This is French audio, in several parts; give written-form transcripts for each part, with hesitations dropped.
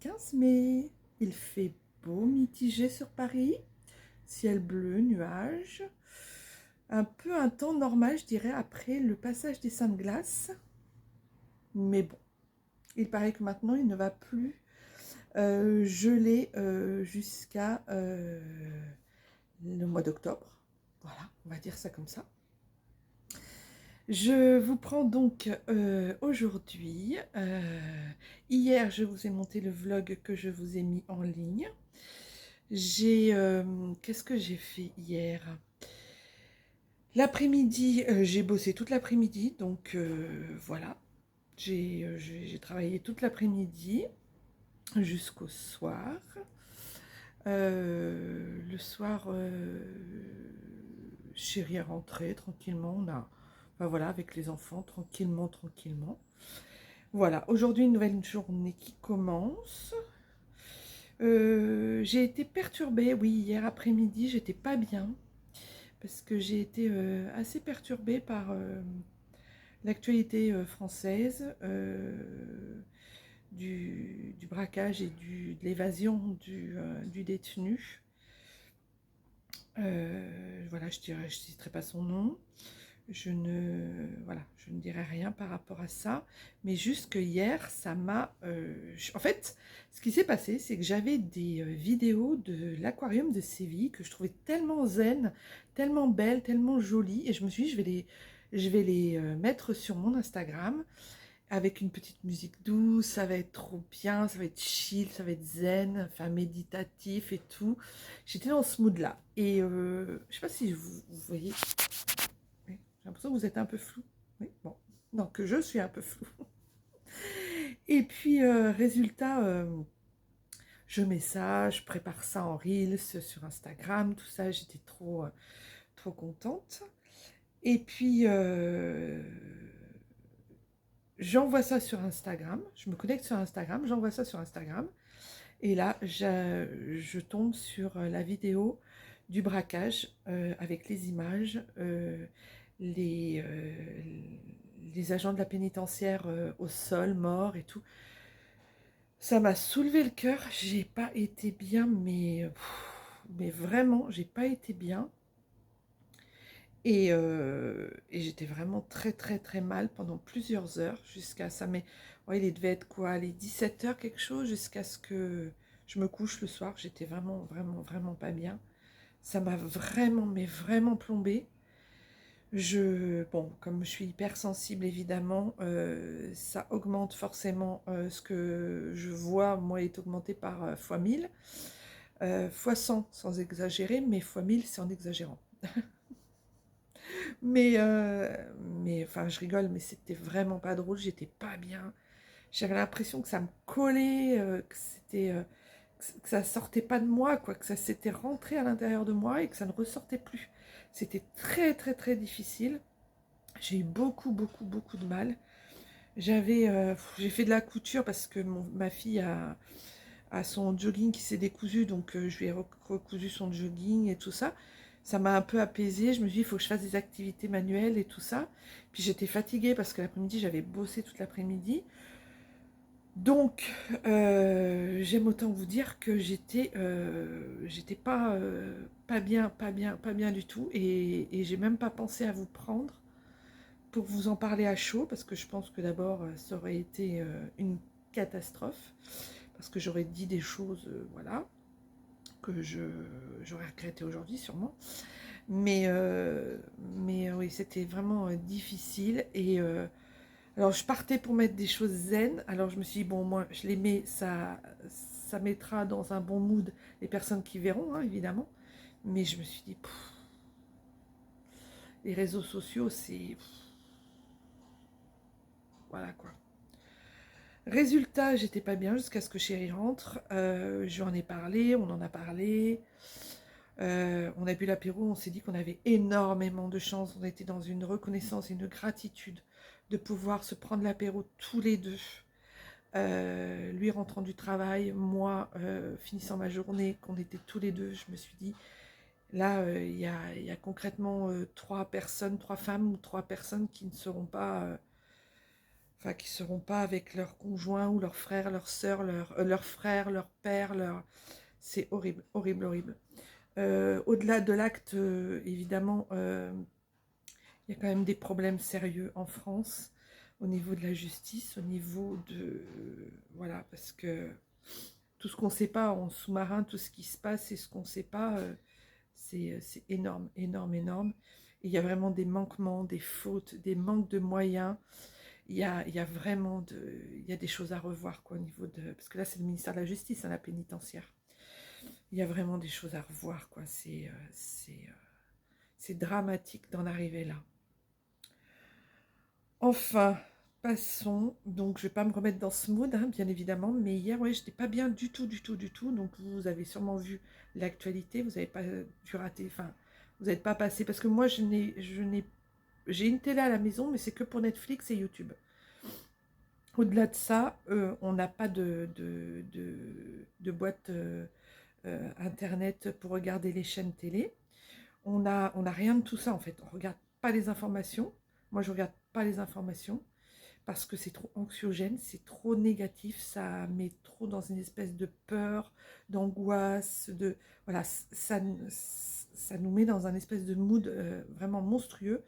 15 mai. Il fait beau, mitigé sur Paris. Ciel bleu, nuages. Un peu un temps normal, je dirais, après le passage des Saintes Glaces. Mais bon, il paraît que maintenant, il ne va plus geler jusqu'à le mois d'octobre. Voilà, on va dire ça comme ça. Je vous prends donc aujourd'hui. Hier, je vous ai monté le vlog que je vous ai mis en ligne. Qu'est-ce que j'ai fait hier? L'après-midi, j'ai bossé toute l'après-midi, donc voilà. J'ai travaillé toute l'après-midi jusqu'au soir. Le soir, chérie est rentrée tranquillement. Enfin voilà, avec les enfants, tranquillement, tranquillement. Voilà, aujourd'hui, une nouvelle journée qui commence. J'ai été perturbée, oui, hier après-midi, j'étais pas bien. Parce que j'ai été assez perturbée par l'actualité française, du braquage et de l'évasion du détenu. Voilà, je citerai pas son nom. Voilà, je ne dirai rien par rapport à ça, mais juste que hier, ça m'a... en fait, ce qui s'est passé, c'est que j'avais des vidéos de l'aquarium de Séville que je trouvais tellement zen, tellement belles, tellement jolies, et je me suis dit, je vais les mettre sur mon Instagram avec une petite musique douce, ça va être trop bien, ça va être chill, ça va être zen, enfin méditatif et tout. J'étais dans ce mood-là, et je sais pas si vous voyez... Oui, j'ai l'impression que vous êtes un peu flou. Oui, bon. Non, que je suis un peu flou. Et puis, résultat, je mets ça, je prépare ça en Reels sur Instagram, tout ça, j'étais trop contente. Et puis, j'envoie ça sur Instagram, je me connecte sur Instagram, j'envoie ça sur Instagram. Et là, je tombe sur la vidéo du braquage avec les images, les, euh, les agents de la pénitentiaire au sol, morts et tout. Ça m'a soulevé le cœur, j'ai pas été bien, mais vraiment, j'ai pas été bien. Et j'étais vraiment très mal pendant plusieurs heures, jusqu'à ça. Mais ouais, il devait être quoi, les 17 heures quelque chose, jusqu'à ce que je me couche le soir. J'étais vraiment pas bien. Ça m'a vraiment, mais vraiment plombée. Bon, comme je suis hypersensible, évidemment, ça augmente forcément ce que je vois. Moi, est augmenté par fois 1000, fois 100 sans exagérer, mais fois 1000 c'est en exagérant. Mais enfin, je rigole, mais c'était vraiment pas drôle, j'étais pas bien. J'avais l'impression que ça me collait, que ça sortait pas de moi, quoi, que ça s'était rentré à l'intérieur de moi et que ça ne ressortait plus. C'était très difficile. J'ai eu beaucoup de mal. J'ai fait de la couture parce que ma fille a son jogging qui s'est décousu, donc je lui ai recousu son jogging et tout ça. Ça m'a un peu apaisée, je me suis dit, il faut que je fasse des activités manuelles et tout ça. Puis j'étais fatiguée parce que l'après-midi, j'avais bossé toute l'après-midi. Donc, j'aime autant vous dire que j'étais pas bien du tout. Et j'ai même pas pensé à vous prendre pour vous en parler à chaud, parce que je pense que d'abord, ça aurait été une catastrophe. Parce que j'aurais dit des choses, voilà, que j'aurais regretté aujourd'hui sûrement. Mais oui, c'était vraiment difficile. Et alors, je partais pour mettre des choses zen. Alors, je me suis dit, bon, moi, je les mets, ça mettra dans un bon mood les personnes qui verront, hein, évidemment. Mais je me suis dit, les réseaux sociaux, c'est... Voilà, quoi. Résultat, j'étais pas bien jusqu'à ce que chérie rentre. Je lui en ai parlé, on en a parlé. On a bu l'apéro, on s'est dit qu'on avait énormément de chance. On était dans une reconnaissance et une gratitude de pouvoir se prendre l'apéro tous les deux. Lui rentrant du travail, moi finissant ma journée, qu'on était tous les deux, je me suis dit, là, il y a concrètement trois femmes ou trois personnes qui ne seront pas... enfin qui seront pas avec leur conjoint ou leur frère, leur sœur, leur frère, leur père, c'est horrible, horrible, horrible. Au-delà de l'acte, évidemment, il y a quand même des problèmes sérieux en France au niveau de la justice, au niveau de... voilà, parce que tout ce qu'on ne sait pas en sous-marin, tout ce qui se passe et ce qu'on ne sait pas, c'est énorme, énorme, énorme. Et il y a vraiment des manquements, des fautes, des manques de moyens. Il y a vraiment il y a des choses à revoir quoi, au niveau de... Parce que là, c'est le ministère de la Justice, hein, la pénitentiaire. Il y a vraiment des choses à revoir, quoi. C'est dramatique d'en arriver là. Enfin, passons. Donc, je ne vais pas me remettre dans ce mood, hein, bien évidemment. Mais hier, ouais, je n'étais pas bien du tout, du tout, du tout. Donc, vous avez sûrement vu l'actualité. Vous n'avez pas dû rater. Enfin, vous n'êtes pas passé. Parce que moi, j'ai une télé à la maison, mais c'est que pour Netflix et YouTube. Au-delà de ça, on n'a pas de boîte internet pour regarder les chaînes télé. On a rien de tout ça en fait. On ne regarde pas les informations. Moi, je ne regarde pas les informations parce que c'est trop anxiogène, c'est trop négatif, ça met trop dans une espèce de peur, d'angoisse, voilà, ça nous met dans un espèce de mood vraiment monstrueux.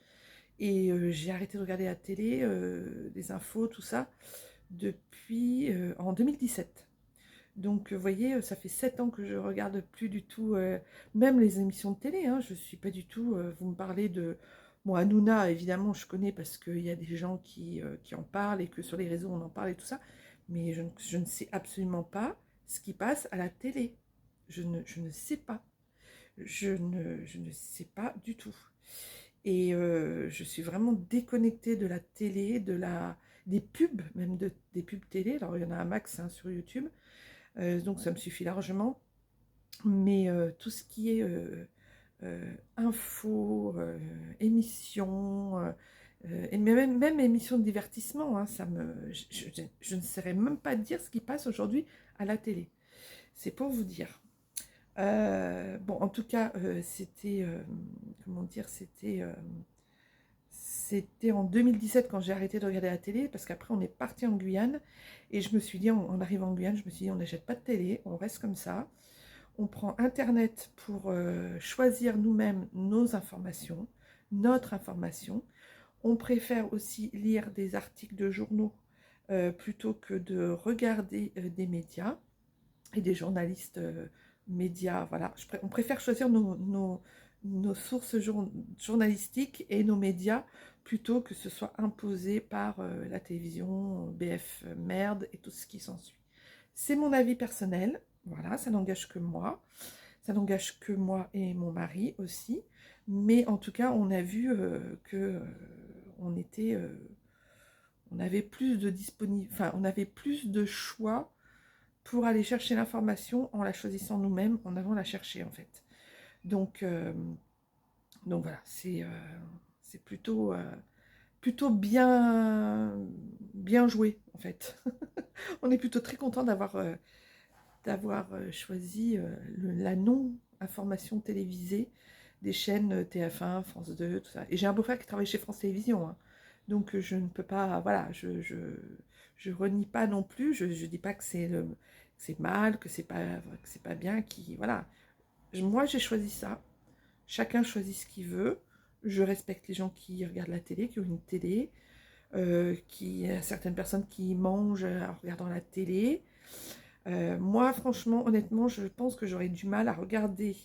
Et j'ai arrêté de regarder la télé, les infos, tout ça, depuis en 2017. Donc, vous voyez, ça fait 7 ans que je regarde plus du tout, même les émissions de télé, hein, je ne suis pas du tout, vous me parlez de... Bon, Hanouna, évidemment, je connais parce qu'il y a des gens qui en parlent et que sur les réseaux, on en parle et tout ça, mais je ne sais absolument pas ce qui passe à la télé. Je ne sais pas. Je ne sais pas du tout. Et je suis vraiment déconnectée de la télé, des pubs, même des pubs télé. Alors, il y en a un max hein, sur YouTube. Donc ça me suffit largement. Mais tout ce qui est info, émissions, et même émissions de divertissement, hein, je ne saurais même pas dire ce qui passe aujourd'hui à la télé. C'est pour vous dire. Bon, en tout cas, c'était, comment dire, c'était en 2017 quand j'ai arrêté de regarder la télé, parce qu'après on est parti en Guyane, et je me suis dit, en arrivant en Guyane, je me suis dit, on n'achète pas de télé, on reste comme ça, on prend Internet pour choisir nous-mêmes nos informations, notre information, on préfère aussi lire des articles de journaux plutôt que de regarder des médias, et des journalistes médias, voilà. On préfère choisir nos sources journalistiques et nos médias plutôt que ce soit imposé par la télévision, BF Merde et tout ce qui s'ensuit. C'est mon avis personnel, voilà, ça n'engage que moi. Ça n'engage que moi et mon mari aussi. Mais en tout cas, on a vu que on avait plus de enfin, on avait plus de choix pour aller chercher l'information en la choisissant nous-mêmes, en allant la chercher en fait. Donc voilà, c'est plutôt bien joué en fait. On est plutôt très content d'avoir choisi la non-information télévisée des chaînes TF1, France 2, tout ça. Et j'ai un beau-frère qui travaille chez France Télévisions, hein. Donc je ne peux pas, voilà, je renie pas non plus, je dis pas que c'est mal, que c'est pas bien, voilà. Moi j'ai choisi ça, chacun choisit ce qu'il veut, je respecte les gens qui regardent la télé, qui ont une télé, il y a certaines personnes qui mangent en regardant la télé. Moi, franchement, honnêtement, je pense que j'aurais du mal à regarder,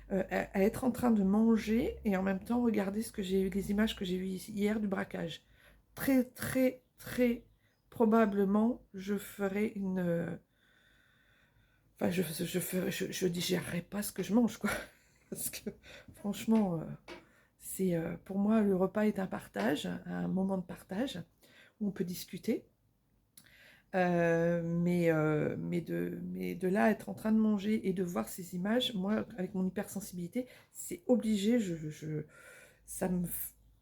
à être en train de manger et en même temps regarder les images que j'ai vues hier du braquage. Très, très, très probablement, je ferai une... Enfin, je digérerai pas ce que je mange, quoi. Parce que, franchement, pour moi, le repas est un partage, un moment de partage où on peut discuter. Mais de là, être en train de manger et de voir ces images, moi, avec mon hypersensibilité, c'est obligé, ça me...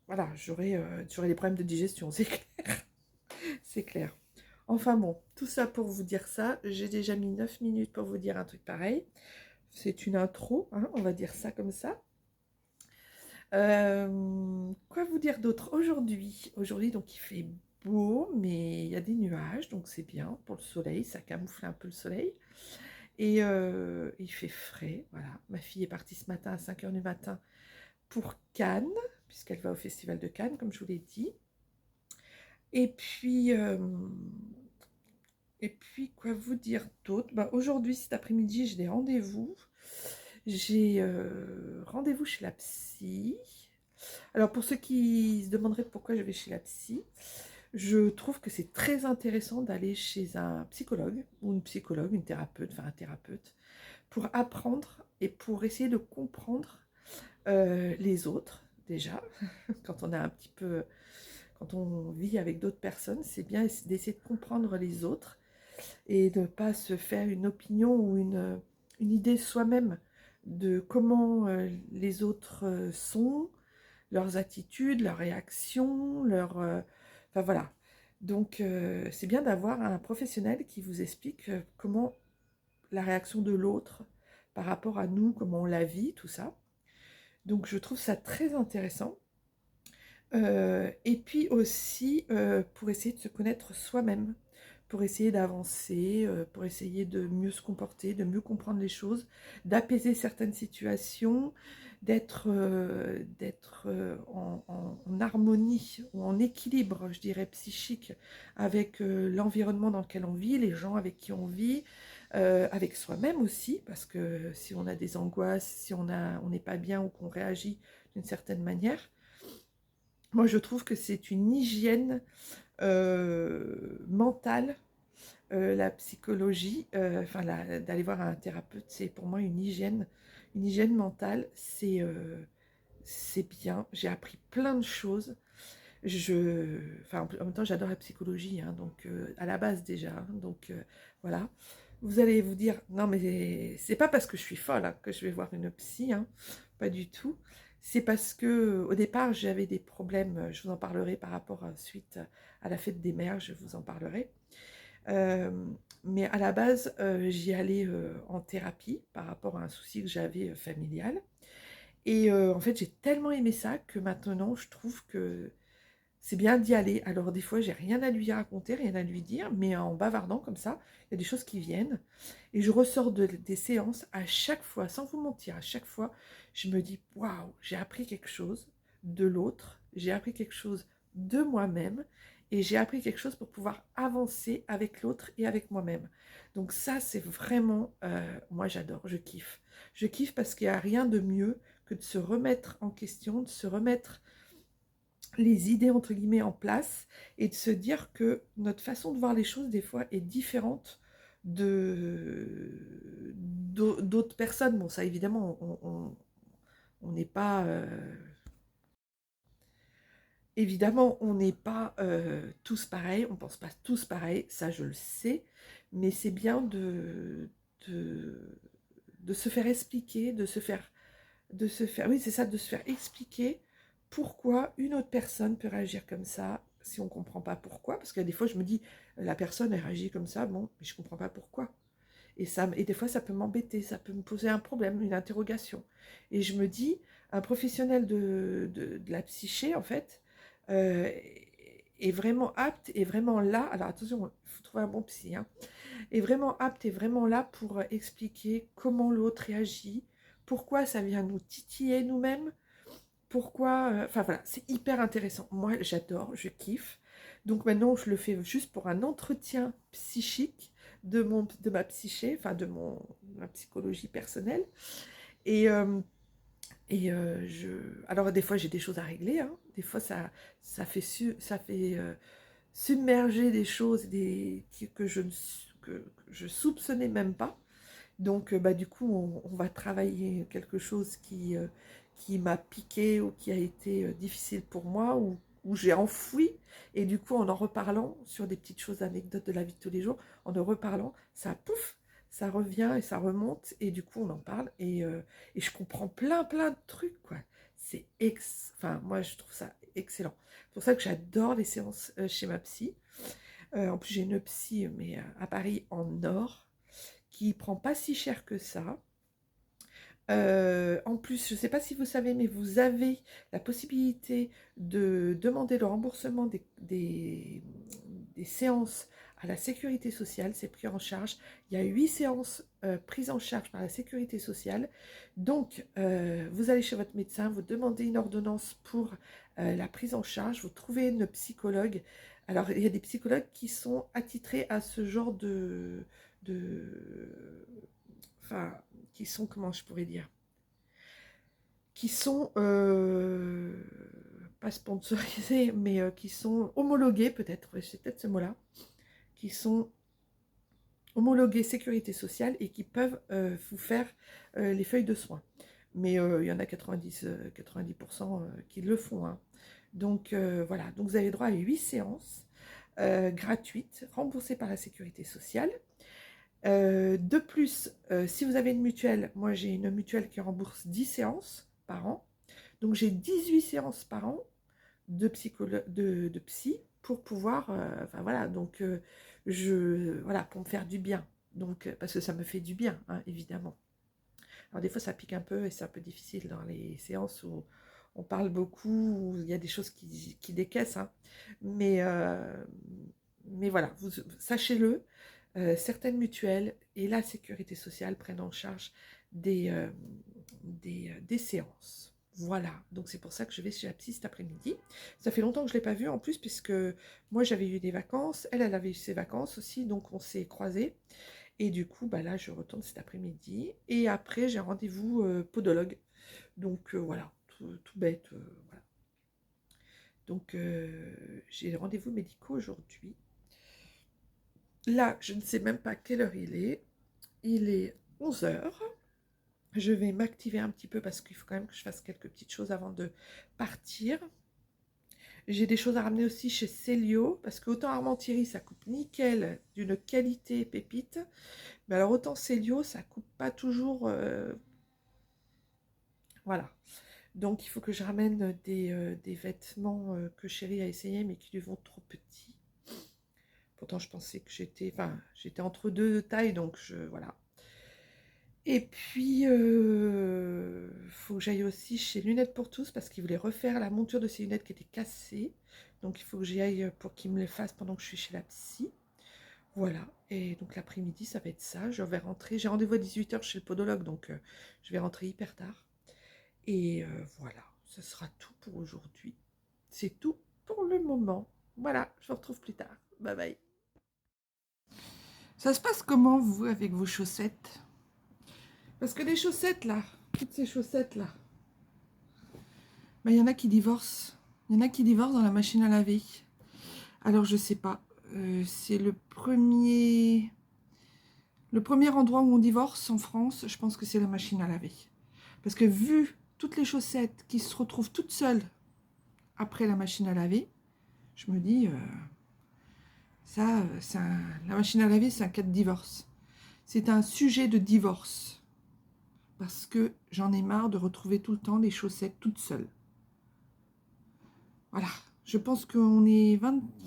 Voilà, j'aurais des problèmes de digestion, c'est clair. C'est clair. Enfin bon, tout ça pour vous dire ça. J'ai déjà mis 9 minutes pour vous dire un truc pareil. C'est une intro, hein, on va dire ça comme ça. Quoi vous dire d'autre aujourd'hui? Aujourd'hui, donc, il fait beau, mais il y a des nuages, donc c'est bien pour le soleil, ça camoufle un peu le soleil. Et il fait frais, voilà. Ma fille est partie ce matin à 5 heures du matin pour Cannes, puisqu'elle va au Festival de Cannes, comme je vous l'ai dit. Et puis, quoi vous dire d'autre? Bah, aujourd'hui, cet après-midi, j'ai des rendez-vous. J'ai rendez-vous chez la psy. Alors, pour ceux qui se demanderaient pourquoi je vais chez la psy, je trouve que c'est très intéressant d'aller chez un psychologue ou une psychologue, une thérapeute, enfin un thérapeute, pour apprendre et pour essayer de comprendre les autres, déjà. Quand on a un petit peu, quand on vit avec d'autres personnes, c'est bien d'essayer de comprendre les autres et de ne pas se faire une opinion ou une idée soi-même de comment les autres sont, leurs attitudes, leurs réactions, enfin voilà. Donc c'est bien d'avoir un professionnel qui vous explique comment la réaction de l'autre par rapport à nous, comment on la vit, tout ça. Donc je trouve ça très intéressant. Et puis aussi pour essayer de se connaître soi-même, pour essayer d'avancer, pour essayer de mieux se comporter, de mieux comprendre les choses, d'apaiser certaines situations, d'être en harmonie ou en équilibre, je dirais, psychique avec l'environnement dans lequel on vit, les gens avec qui on vit, avec soi-même aussi, parce que si on a des angoisses, si on n'est pas bien ou qu'on réagit d'une certaine manière, moi, je trouve que c'est une hygiène mentale, la psychologie, enfin, d'aller voir un thérapeute, c'est pour moi une hygiène mentale, c'est bien. J'ai appris plein de choses. Enfin, en même temps, j'adore la psychologie, hein, donc à la base déjà, hein, donc voilà. Vous allez vous dire, non mais c'est pas parce que je suis folle hein, que je vais voir une psy, hein, pas du tout. C'est parce que au départ j'avais des problèmes, je vous en parlerai par rapport suite à la fête des mères, je vous en parlerai. Euh, mais à la base, j'y allais en thérapie par rapport à un souci que j'avais familial. Et en fait, j'ai tellement aimé ça que maintenant, je trouve que c'est bien d'y aller. Alors des fois, j'ai rien à lui raconter, rien à lui dire, mais en bavardant comme ça, il y a des choses qui viennent. Et je ressors des séances à chaque fois, sans vous mentir, à chaque fois, je me dis, waouh, j'ai appris quelque chose de l'autre, j'ai appris quelque chose de moi-même, et j'ai appris quelque chose pour pouvoir avancer avec l'autre et avec moi-même. Donc ça, c'est vraiment, moi j'adore, je kiffe. Je kiffe parce qu'il n'y a rien de mieux que de se remettre en question, de se remettre les idées entre guillemets en place et de se dire que notre façon de voir les choses des fois est différente d'autres personnes. Bon, ça évidemment, on n'est pas évidemment on n'est pas tous pareils, on pense pas tous pareil, ça je le sais, mais c'est bien de, de se faire expliquer, oui, c'est ça, de se faire expliquer pourquoi une autre personne peut réagir comme ça, si on ne comprend pas pourquoi. Parce que des fois, je me dis, la personne, elle réagit comme ça, bon, mais je ne comprends pas pourquoi. Et des fois, ça peut m'embêter, ça peut me poser un problème, une interrogation. Et je me dis, un professionnel de la psyché, en fait, euh, est vraiment apte, est vraiment là. Alors attention, il faut trouver un bon psy, hein, est vraiment apte et vraiment là pour expliquer comment l'autre réagit, pourquoi ça vient nous titiller nous-mêmes, pourquoi... Enfin voilà, c'est hyper intéressant. Moi, j'adore, je kiffe. Donc maintenant, je le fais juste pour un entretien psychique de ma psyché, enfin ma psychologie personnelle. Et, alors des fois, j'ai des choses à régler, hein. Des fois, ça fait submerger des choses que je soupçonnais même pas. Donc, bah, du coup, on va travailler quelque chose qui m'a piqué ou qui a été difficile pour moi ou où j'ai enfoui. Et du coup, en en reparlant sur des petites choses, anecdotes de la vie de tous les jours, en en reparlant, ça pouf, ça revient et ça remonte. Et du coup, on en parle et je comprends plein de trucs, quoi. Enfin, moi, je trouve ça excellent. C'est pour ça que j'adore les séances chez ma psy. En plus, j'ai une psy, mais à Paris, en or qui prend pas si cher que ça. En plus, je ne sais pas si vous savez, mais vous avez la possibilité de demander le remboursement des séances à la sécurité sociale. C'est pris en charge. Il y a 8 séances prises en charge par la sécurité sociale. Donc, vous allez chez votre médecin, vous demandez une ordonnance pour la prise en charge. Vous trouvez une psychologue. Alors, il y a des psychologues qui sont attitrés à ce genre enfin, qui sont, comment je pourrais dire, qui sont pas sponsorisés, mais qui sont homologués, peut-être, ouais, c'est peut-être ce mot-là, qui sont homologués sécurité sociale et qui peuvent vous faire les feuilles de soins. Mais il y en a 90% qui le font, hein. Donc voilà, donc vous avez droit à 8 séances gratuites, remboursées par la sécurité sociale. De plus, si vous avez une mutuelle, moi j'ai une mutuelle qui rembourse 10 séances par an. Donc j'ai 18 séances par an de psy pour pouvoir, enfin voilà, donc voilà, pour me faire du bien. Donc, parce que ça me fait du bien, hein, évidemment. Alors des fois ça pique un peu et c'est un peu difficile dans les séances où on parle beaucoup, où il y a des choses qui décaissent, hein. Mais, mais voilà, sachez-le, certaines mutuelles et la sécurité sociale prennent en charge des séances. Voilà, donc c'est pour ça que je vais chez la psy cet après-midi. Ça fait longtemps que je ne l'ai pas vue en plus, puisque moi j'avais eu des vacances, elle avait eu ses vacances aussi, donc on s'est croisés. Et du coup, bah là, je retourne cet après-midi. Et après, j'ai un rendez-vous podologue. Donc voilà, tout bête. Voilà. Donc j'ai des rendez-vous médicaux aujourd'hui. Là, je ne sais même pas quelle heure il est. Il est 11 heures. Je vais m'activer un petit peu parce qu'il faut quand même que je fasse quelques petites choses avant de partir. J'ai des choses à ramener aussi chez Célio, parce qu'autant Armentieri, ça coupe nickel, d'une qualité pépite. Mais alors autant Célio, ça coupe pas toujours. Voilà. Donc il faut que je ramène des vêtements que Chérie a essayé, mais qui lui vont trop petits. Pourtant, je pensais que j'étais entre deux tailles, donc voilà. Et puis, faut que j'aille aussi chez Lunettes pour tous parce qu'il voulait refaire la monture de ses lunettes qui était cassée. Donc, il faut que j'y aille pour qu'il me les fasse pendant que je suis chez la psy. Voilà. Et donc, l'après-midi, ça va être ça. Je vais rentrer. J'ai rendez-vous à 18 h chez le podologue, donc je vais rentrer hyper tard. Et voilà, ce sera tout pour aujourd'hui. C'est tout pour le moment. Voilà, je vous retrouve plus tard. Bye bye. Ça se passe comment, vous, avec vos chaussettes? Parce que les chaussettes, là, toutes ces chaussettes-là, bah, il y en a qui divorcent. Il y en a qui divorcent dans la machine à laver. Alors, je sais pas. C'est le premier endroit où on divorce en France, je pense que c'est la machine à laver. Parce que vu toutes les chaussettes qui se retrouvent toutes seules après la machine à laver, je me dis, la machine à laver, c'est un cas de divorce. C'est un sujet de divorce. Parce que j'en ai marre de retrouver tout le temps les chaussettes toutes seules. Voilà. Je pense qu'on est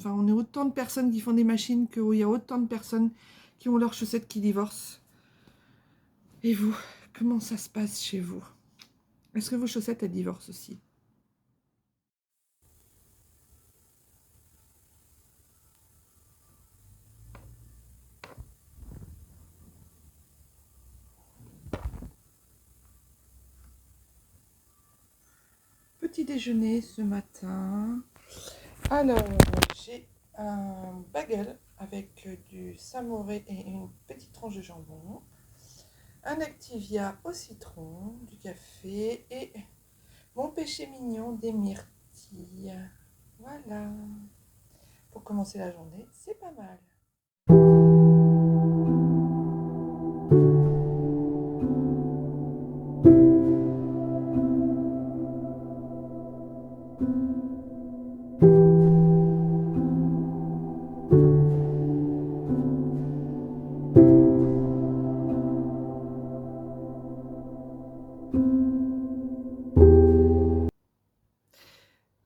on est autant de personnes qui font des machines qu'il y a autant de personnes qui ont leurs chaussettes qui divorcent. Et vous, comment ça se passe chez vous? Est-ce que vos chaussettes, elles divorcent aussi? Petit déjeuner ce matin. Alors, j'ai un bagel avec du samouré et une petite tranche de jambon, un Activia au citron, du café et mon péché mignon des myrtilles. Voilà. Pour commencer la journée, c'est pas mal.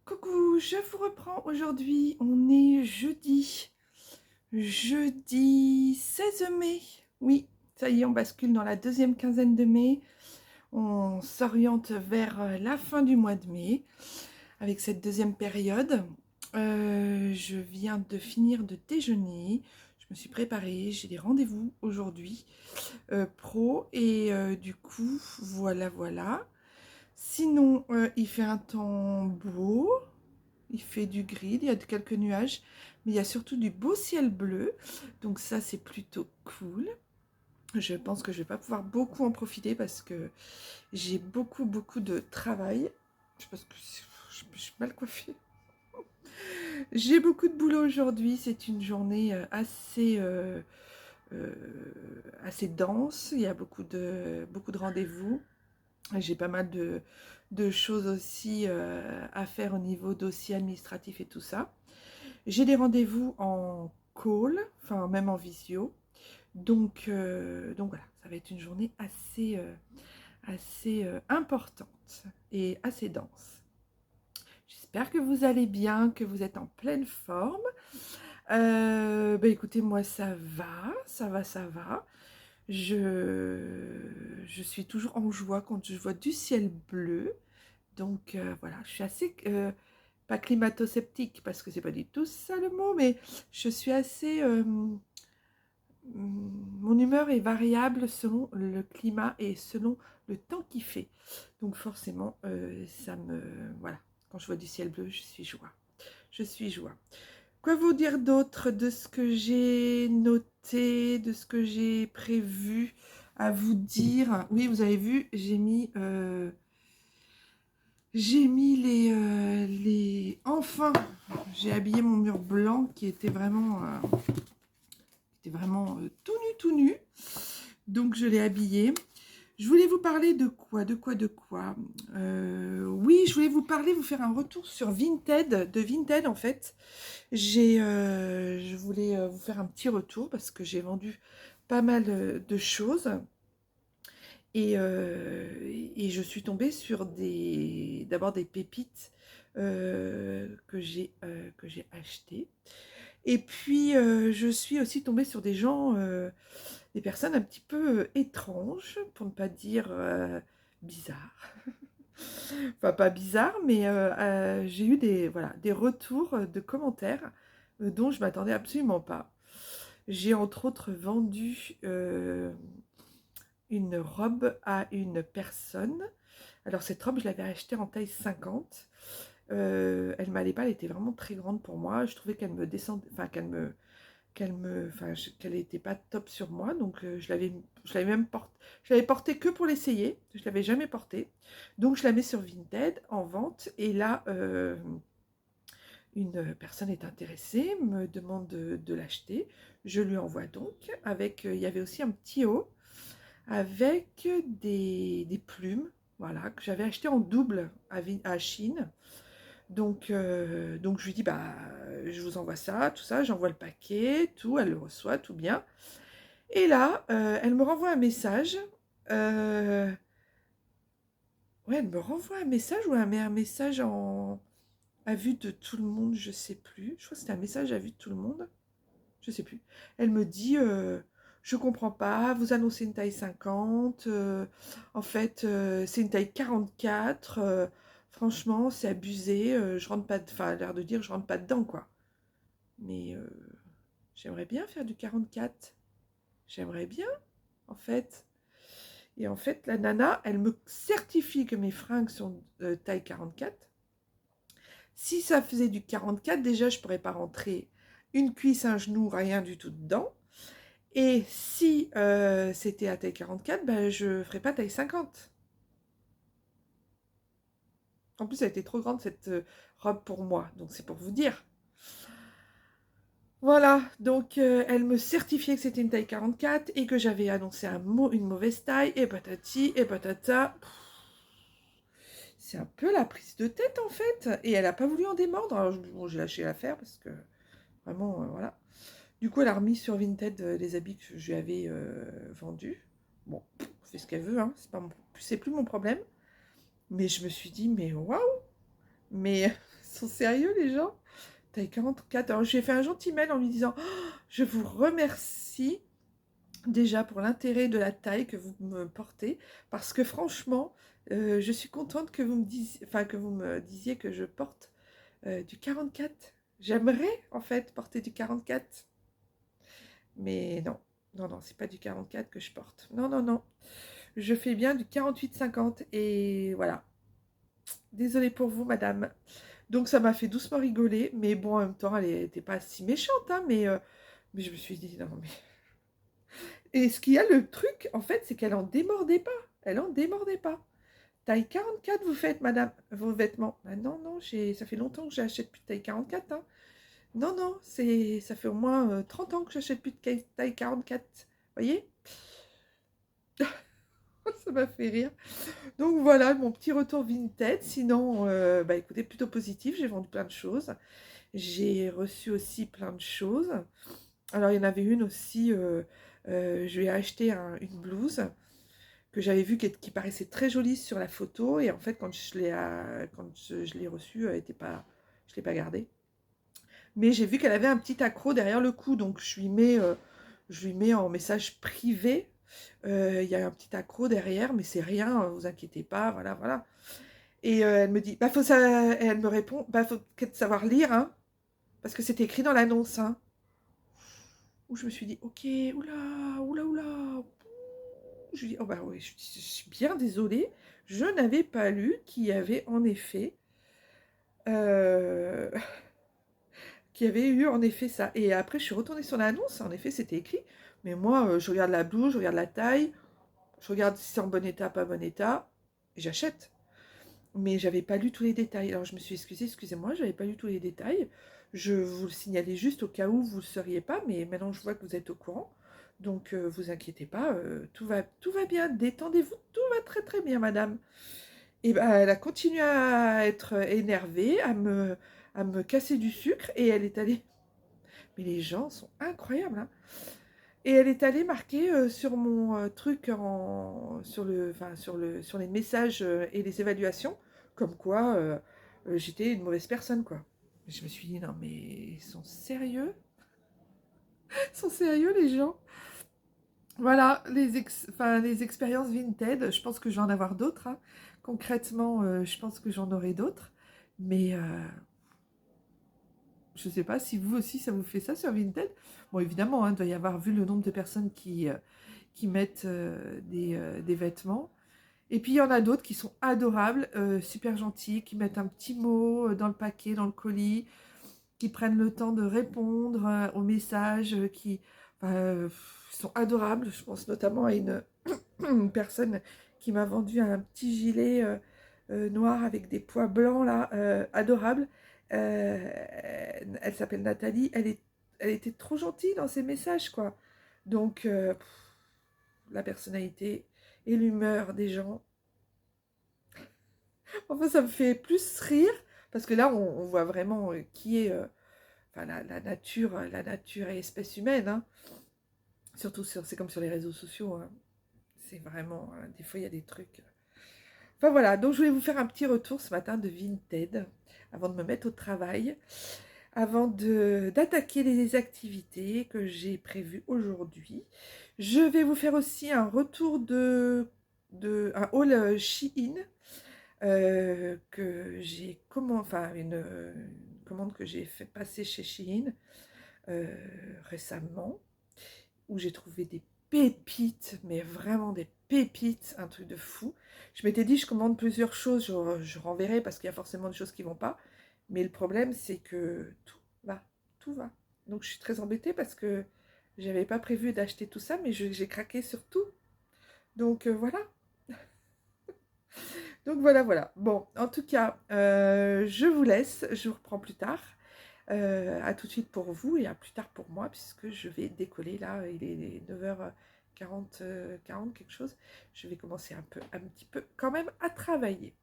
Coucou, je vous reprends aujourd'hui. On est jeudi 16 mai. Oui, ça y est, on bascule dans la deuxième quinzaine de mai. On s'oriente vers la fin du mois de mai avec cette deuxième période. Je viens de finir de déjeuner, je me suis préparée, j'ai des rendez-vous aujourd'hui pro et du coup voilà. Sinon il fait un temps beau, il fait du gris, il y a quelques nuages, mais il y a surtout du beau ciel bleu, donc ça c'est plutôt cool. Je pense que je vais pas pouvoir beaucoup en profiter parce que j'ai beaucoup de travail. Je pense que je suis mal coiffée. J'ai beaucoup de boulot aujourd'hui. C'est une journée euh, assez dense. Il y a beaucoup de rendez-vous. J'ai pas mal de choses aussi à faire au niveau dossier administratif et tout ça. J'ai des rendez-vous en call, enfin même en visio. Donc voilà, ça va être une journée assez importante et assez dense. J'espère que vous allez bien, que vous êtes en pleine forme. Bah écoutez, moi ça va. Je suis toujours en joie quand je vois du ciel bleu. Donc voilà, je suis assez, pas climato-sceptique parce que c'est pas du tout ça le mot, mais je suis assez... mon humeur est variable selon le climat et selon le temps qu'il fait. Donc forcément, ça me... Voilà, quand je vois du ciel bleu, je suis joie. Je suis joie. Quoi vous dire d'autre de ce que j'ai noté, de ce que j'ai prévu à vous dire? Oui, vous avez vu, j'ai mis les... Enfin, j'ai habillé mon mur blanc qui était vraiment... tout nu. Donc je l'ai habillé. Je voulais vous parler de quoi? Oui, je voulais vous parler, vous faire un retour sur Vinted, de Vinted en fait. Je voulais vous faire un petit retour parce que j'ai vendu pas mal de choses. Et je suis tombée sur d'abord des pépites que j'ai achetées. Et puis, je suis aussi tombée sur des gens, des personnes un petit peu étranges, pour ne pas dire bizarres. Enfin, pas bizarres, mais j'ai eu voilà, des retours de commentaires dont je m'attendais absolument pas. J'ai entre autres vendu une robe à une personne. Alors cette robe, je l'avais achetée en taille 50. Elle m'allait pas, elle était vraiment très grande pour moi. Je trouvais qu'elle me descendait, enfin qu'elle n'était pas top sur moi. Donc je l'avais même portée, je l'avais portée que pour l'essayer. Je l'avais jamais portée. Donc je la mets sur Vinted en vente. Et là, une personne est intéressée, me demande de l'acheter. Je lui envoie donc avec, il y avait aussi un petit haut avec des plumes, voilà, que j'avais acheté en double à Chine. Donc je lui dis, bah, je vous envoie ça, tout ça, j'envoie le paquet, tout, elle le reçoit, tout bien. Et là, elle me renvoie un message. Ouais, elle me renvoie un message ou un message à vue de tout le monde, je sais plus. Je crois que c'était un message à vue de tout le monde. Je sais plus. Elle me dit, je comprends pas, vous annoncez une taille 50, en fait, c'est une taille 44, franchement, c'est abusé, je rentre pas, enfin, elle a l'air de dire, je rentre pas dedans, quoi. Mais j'aimerais bien faire du 44. J'aimerais bien, en fait. Et en fait, la nana, elle me certifie que mes fringues sont taille 44. Si ça faisait du 44, déjà, je pourrais pas rentrer une cuisse, un genou, rien du tout dedans. Et si c'était à taille 44, ben, je ne ferais pas taille 50. En plus, elle était trop grande, cette robe pour moi. Donc, c'est pour vous dire. Voilà, donc elle me certifiait que c'était une taille 44 et que j'avais annoncé une mauvaise taille, et patati et patata. C'est un peu la prise de tête en fait. Et elle n'a pas voulu en démordre. Alors bon, j'ai lâché l'affaire parce que vraiment, voilà. Du coup, elle a remis sur Vinted les habits que je lui avais vendus. Bon, elle fait ce qu'elle veut, hein. C'est plus mon problème. Mais je me suis dit, mais waouh! Mais ils sont sérieux les gens? Taille 44. Alors, je lui ai fait un gentil mail en lui disant, oh, je vous remercie déjà pour l'intérêt de la taille que vous me portez, parce que franchement, je suis contente que vous me disiez, enfin, que vous me disiez que je porte du 44. J'aimerais en fait porter du 44, mais non, non, non, c'est pas du 44 que je porte. Non, non, non, je fais bien du 48-50 et voilà. Désolée pour vous, madame. Donc ça m'a fait doucement rigoler, mais bon, en même temps, elle n'était pas si méchante, hein, mais je me suis dit, non, mais... Et ce qu'il y a, le truc, en fait, c'est qu'elle en démordait pas. Elle en démordait pas. Taille 44, vous faites, madame, vos vêtements. Ah non, non, ça fait longtemps que j'achète plus de taille 44, hein. Non, non, ça fait au moins 30 ans que j'achète plus de taille 44. Voyez? Ça m'a fait rire. Donc voilà, mon petit retour vintage. Sinon, bah écoutez, plutôt positif. J'ai vendu plein de choses. J'ai reçu aussi plein de choses. Alors, il y en avait une aussi, je lui ai acheté une blouse que j'avais vue qui paraissait très jolie sur la photo. Et en fait, quand je l'ai reçue, je ne l'ai pas gardée. Mais j'ai vu qu'elle avait un petit accroc derrière le cou. Donc, je lui mets en message privé. Il y a un petit accroc derrière, mais c'est rien, vous inquiétez pas, voilà, voilà. Et elle me dit, bah, et elle me répond, bah, faut peut-être savoir lire, hein, parce que c'était écrit dans l'annonce, hein. Où je me suis dit, ok, oula, oula, oula. Je lui dis, oh bah oui, je suis bien désolée, je n'avais pas lu qu'il y avait en effet, euh, qu'il y avait eu en effet ça. Et après, je suis retournée sur l'annonce, en effet, c'était écrit. Mais moi, je regarde la blouse, je regarde la taille, je regarde si c'est en bon état, pas bon état, et j'achète. Mais j'avais pas lu tous les détails. Alors je me suis excusée, excusez-moi, j'avais pas lu tous les détails. Je vous le signalais juste au cas où vous ne le sauriez pas, mais maintenant je vois que vous êtes au courant. Donc vous inquiétez pas, tout va bien, détendez-vous, tout va très très bien, madame. Et ben elle a continué à être énervée, à me casser du sucre, et elle est allée. Mais les gens sont incroyables, hein. Et elle est allée marquer sur mon truc, sur les messages et les évaluations, comme quoi j'étais une mauvaise personne, quoi. Je me suis dit, non, mais ils sont sérieux? Ils sont sérieux, les gens? Voilà, les expériences Vinted, je pense que je vais en avoir d'autres, hein. Concrètement, je pense que j'en aurai d'autres. Mais je ne sais pas si vous aussi, ça vous fait ça sur Vinted. Bon, évidemment, hein, il doit y avoir, vu le nombre de personnes qui mettent des vêtements. Et puis il y en a d'autres qui sont adorables, super gentils, qui mettent un petit mot dans le paquet, dans le colis, qui prennent le temps de répondre aux messages, sont adorables. Je pense notamment à une personne qui m'a vendu un petit gilet noir avec des pois blancs là, adorable. Elle s'appelle Nathalie. Elle était trop gentille dans ses messages, quoi. Donc la personnalité et l'humeur des gens. Enfin, ça me fait plus rire, parce que là, on voit vraiment qui est enfin, la nature et espèce humaine, hein. Surtout, c'est comme sur les réseaux sociaux, hein. C'est vraiment, des fois, il y a des trucs. Enfin voilà, donc je voulais vous faire un petit retour ce matin de Vinted, avant de me mettre au travail, avant d'attaquer les activités que j'ai prévues aujourd'hui. Je vais vous faire aussi un retour un haul Shein, que j'ai enfin une commande que j'ai fait passer chez Shein récemment, où j'ai trouvé des pépites, mais vraiment des pépites, un truc de fou. Je m'étais dit, je commande plusieurs choses, je renverrai parce qu'il y a forcément des choses qui vont pas. Mais le problème, c'est que va, tout va. Donc je suis très embêtée parce que j'avais pas prévu d'acheter tout ça, mais j'ai craqué sur tout. Donc voilà. Donc voilà, voilà. Bon, en tout cas, je vous laisse, je vous reprends plus tard. À tout de suite pour vous et à plus tard pour moi, puisque je vais décoller là, il est 9h40, 40 quelque chose. Je vais commencer un petit peu quand même à travailler.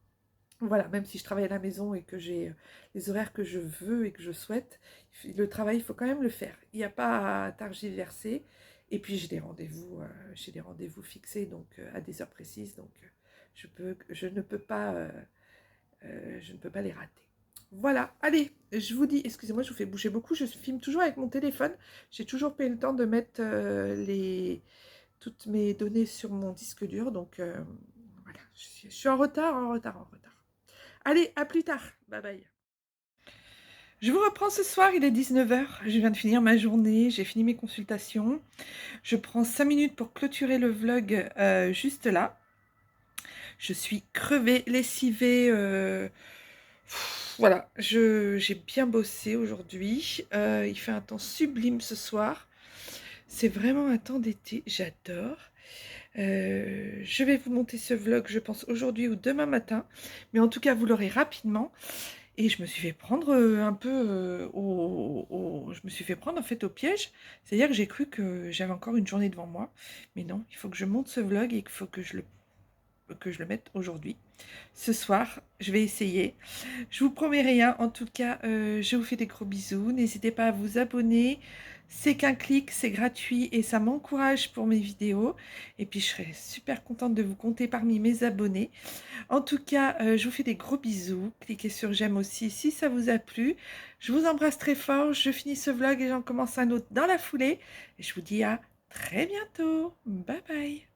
Voilà, même si je travaille à la maison et que j'ai les horaires que je veux et que je souhaite, le travail, il faut quand même le faire. Il n'y a pas à targiverser. Et puis j'ai des rendez-vous fixés donc à des heures précises, donc je ne peux pas les rater. Voilà, allez, je vous dis, excusez-moi, je vous fais bouger beaucoup, je filme toujours avec mon téléphone. J'ai toujours pas eu le temps de mettre toutes mes données sur mon disque dur, donc voilà, je suis en retard, en retard, en retard. Allez, à plus tard, bye bye. Je vous reprends ce soir, il est 19 heures. Je viens de finir ma journée, j'ai fini mes consultations. Je prends 5 minutes pour clôturer le vlog juste là. Je suis crevée, lessivée. Voilà, j'ai bien bossé aujourd'hui. Il fait un temps sublime ce soir. C'est vraiment un temps d'été, j'adore. Je vais vous monter ce vlog, je pense, aujourd'hui ou demain matin. Mais en tout cas, vous l'aurez rapidement. Et je me suis fait prendre un peu je me suis fait prendre en fait au piège. C'est-à-dire que j'ai cru que j'avais encore une journée devant moi. Mais non, il faut que je monte ce vlog et qu'il faut que je le mette aujourd'hui. Ce soir, je vais essayer. Je vous promets rien. En tout cas, je vous fais des gros bisous. N'hésitez pas à vous abonner. C'est qu'un clic, c'est gratuit et ça m'encourage pour mes vidéos. Et puis, je serai super contente de vous compter parmi mes abonnés. En tout cas, je vous fais des gros bisous. Cliquez sur j'aime aussi si ça vous a plu. Je vous embrasse très fort. Je finis ce vlog et j'en commence un autre dans la foulée. Et je vous dis à très bientôt. Bye bye.